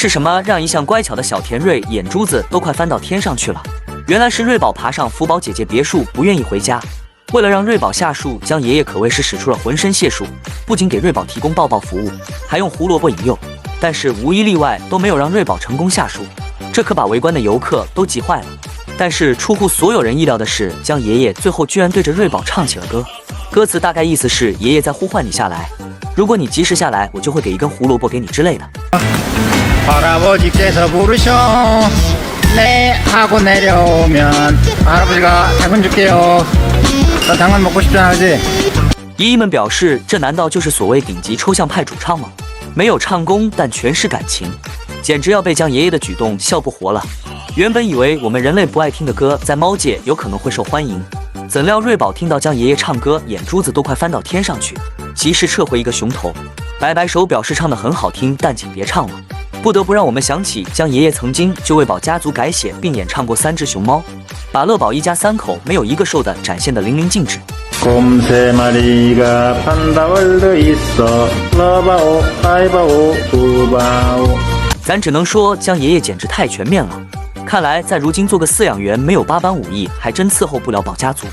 是什么让一向乖巧的小田瑞眼珠子都快翻到天上去了？原来是瑞宝爬上福宝姐姐别墅，不愿意回家。为了让瑞宝下树，江爷爷可谓是使出了浑身解数，不仅给瑞宝提供抱抱服务，还用胡萝卜引诱，但是无一例外都没有让瑞宝成功下树，这可把围观的游客都急坏了。但是出乎所有人意料的是，江爷爷最后居然对着瑞宝唱起了歌，歌词大概意思是爷爷在呼唤你下来，如果你及时下来，我就会给一根胡萝卜给你之类的。姨姨们表示，这难道就是所谓顶级抽象派主唱吗？没有唱功，但全是感情，简直要被江爷爷的举动笑不活了。原本以为我们人类不爱听的歌，在猫界有可能会受欢迎，怎料瑞宝听到江爷爷唱歌，眼珠子都快翻到天上去，及时撤回一个熊头，摆摆手表示唱得很好听，但请别唱了。不得不让我们想起江爷爷曾经就为宝家族改写并演唱过3只熊猫，把乐宝一家3口没有一个瘦的展现得淋漓尽致。咱只能说江爷爷简直太全面了，看来在如今做个饲养员没有8般武艺还真伺候不了宝家族。